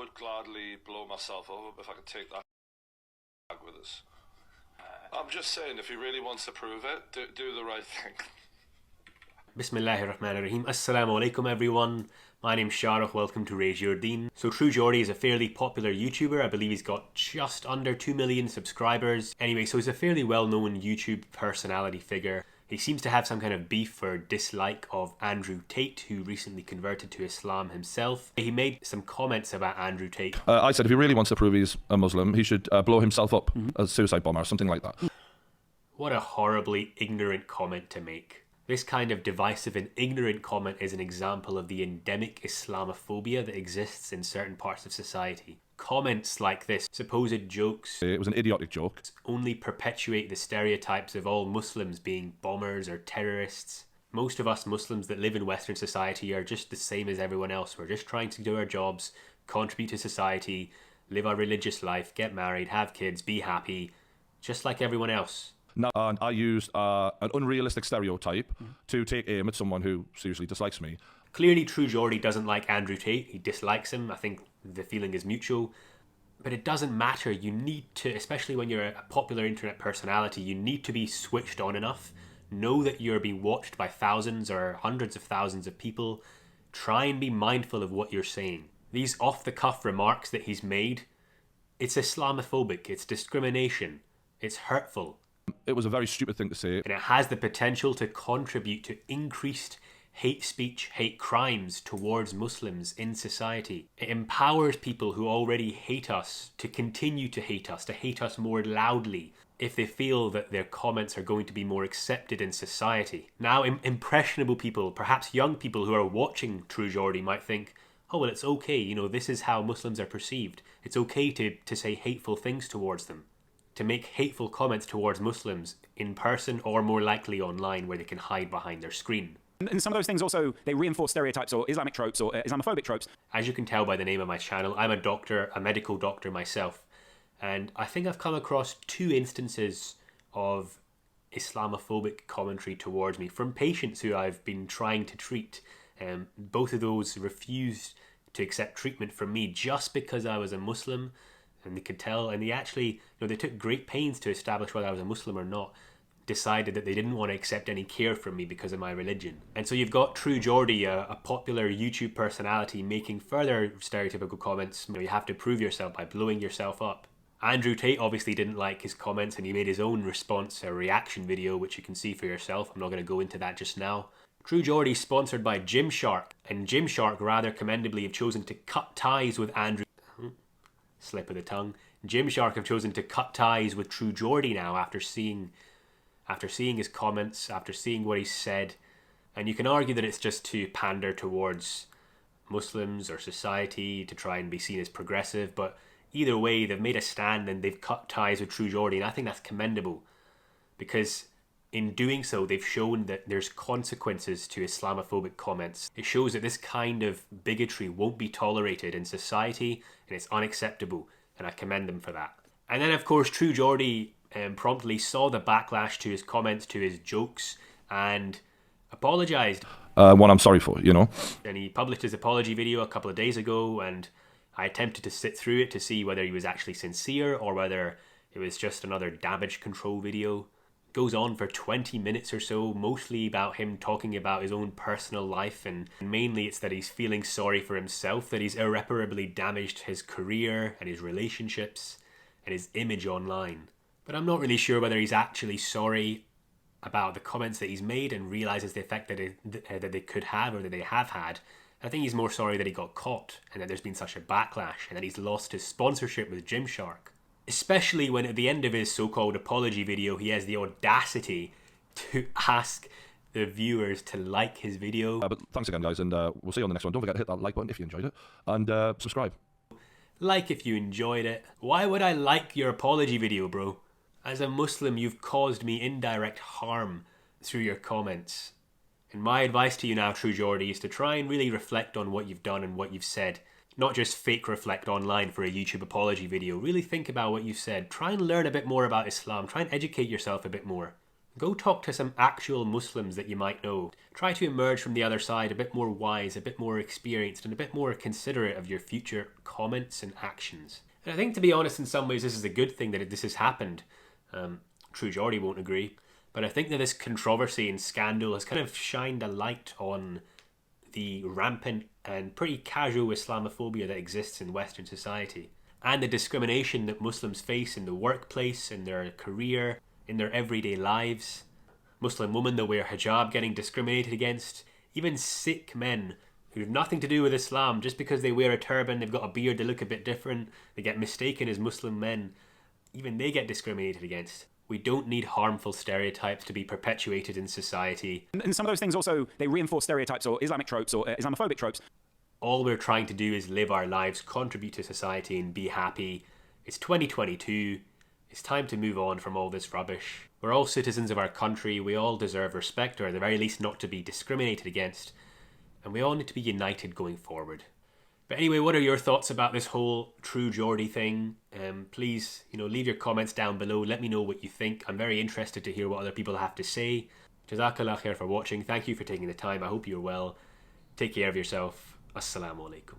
would gladly blow myself up if I could take that bag with us. I'm just saying, if he really wants to prove it, do the right thing. Bismillahirrahmanirrahim. Assalamu alaikum everyone. My name's Shahrukh, welcome to Geordie. So True Geordie is a fairly popular YouTuber. I believe he's got just under 2 million subscribers. Anyway, so he's a fairly well-known YouTube personality figure. He seems to have some kind of beef or dislike of Andrew Tate, who recently converted to Islam himself. He made some comments about Andrew Tate. I said if he really wants to prove he's a Muslim, he should blow himself up as a suicide bomber or something like that. What a horribly ignorant comment to make. This kind of divisive and ignorant comment is an example of the endemic Islamophobia that exists in certain parts of society. Comments like this, supposed jokes, It was an idiotic joke. only perpetuate the stereotypes of all Muslims being bombers or terrorists. Most of us Muslims that live in Western society are just the same as everyone else. We're just trying to do our jobs, contribute to society, live our religious life, get married, have kids, be happy, just like everyone else. Now, and I used an unrealistic stereotype to take aim at someone who seriously dislikes me. Clearly True Geordie doesn't like Andrew Tate. He dislikes him. I think the feeling is mutual. But it doesn't matter. You need to, especially when you're a popular internet personality, you need to be switched on enough. Know that you're being watched by thousands or hundreds of thousands of people. Try and be mindful of what you're saying. These off-the-cuff remarks that he's made, it's Islamophobic, it's discrimination, it's hurtful. It was a very stupid thing to say. And it has the potential to contribute to increased hate speech, hate crimes towards Muslims in society. It empowers people who already hate us to continue to hate us more loudly if they feel that their comments are going to be more accepted in society. Now, impressionable people, perhaps young people who are watching True Geordie might think, oh, well, it's okay, you know, this is how Muslims are perceived. It's okay to say hateful things towards them. To make hateful comments towards Muslims in person or more likely online where they can hide behind their screen. And some of those things also, they reinforce stereotypes or Islamic tropes or Islamophobic tropes. As you can tell by the name of my channel, I'm a doctor, a medical doctor myself. And I think I've come across 2 instances of Islamophobic commentary towards me from patients who I've been trying to treat. Both of those refused to accept treatment from me just because I was a Muslim. And they could tell, and they actually, you know, they took great pains to establish whether I was a Muslim or not, decided that they didn't want to accept any care from me because of my religion. And so you've got True Geordie, a popular YouTube personality, making further stereotypical comments. You know, you have to prove yourself by blowing yourself up. Andrew Tate obviously didn't like his comments and he made his own response, a reaction video, which you can see for yourself. I'm not going to go into that just now. True Geordie is sponsored by Gymshark, and Gymshark rather commendably have chosen to cut ties with Andrew. Slip of the tongue. Gymshark have chosen to cut ties with True Geordie now after seeing his comments, after seeing what he said. And you can argue that it's just to pander towards Muslims or society to try and be seen as progressive, but either way they've made a stand and they've cut ties with True Geordie, and I think that's commendable because in doing so they've shown that there's consequences to Islamophobic comments. It shows that this kind of bigotry won't be tolerated in society and it's unacceptable, and I commend them for that. And then of course True Geordie promptly saw the backlash to his comments, to his jokes, and apologised. One I'm sorry for, you know. And he published his apology video a couple of days ago, and I attempted to sit through it to see whether he was actually sincere or whether it was just another damage control video. Goes on for 20 minutes or so, mostly about him talking about his own personal life, and mainly it's that he's feeling sorry for himself, that he's irreparably damaged his career and his relationships and his image online. But I'm not really sure whether he's actually sorry about the comments that he's made and realises the effect that they could have or that they have had. I think he's more sorry that he got caught and that there's been such a backlash and that he's lost his sponsorship with Gymshark. Especially when at the end of his so-called apology video, he has the audacity to ask the viewers to like his video. But thanks again, guys, and we'll see you on the next one. Don't forget to hit that like button if you enjoyed it, and subscribe. Like if you enjoyed it. Why would I like your apology video, bro? As a Muslim, you've caused me indirect harm through your comments. And my advice to you now, True Geordie, is to try and really reflect on what you've done and what you've said. Not just fake reflect online for a YouTube apology video. Really think about what you've said. Try and learn a bit more about Islam. Try and educate yourself a bit more. Go talk to some actual Muslims that you might know. Try to emerge from the other side a bit more wise, a bit more experienced, and a bit more considerate of your future comments and actions. And I think, to be honest, in some ways this is a good thing that this has happened. True Geordie won't agree. But I think that this controversy and scandal has kind of shined a light on the rampant and pretty casual Islamophobia that exists in Western society, and the discrimination that Muslims face in the workplace, in their career, in their everyday lives. Muslim women that wear hijab getting discriminated against. Even Sikh men who have nothing to do with Islam, just because they wear a turban, they've got a beard, they look a bit different, they get mistaken as Muslim men. Even they get discriminated against. We don't need harmful stereotypes to be perpetuated in society. And some of those things also, they reinforce stereotypes or Islamic tropes or Islamophobic tropes. All we're trying to do is live our lives, contribute to society, and be happy. It's 2022. It's time to move on from all this rubbish. We're all citizens of our country. We all deserve respect, or at the very least not to be discriminated against. And we all need to be united going forward. But anyway, what are your thoughts about this whole True Geordie thing? Please, leave your comments down below. Let me know what you think. I'm very interested to hear what other people have to say. Jazakallah khair for watching. Thank you for taking the time. I hope you're well. Take care of yourself. Assalamu alaikum.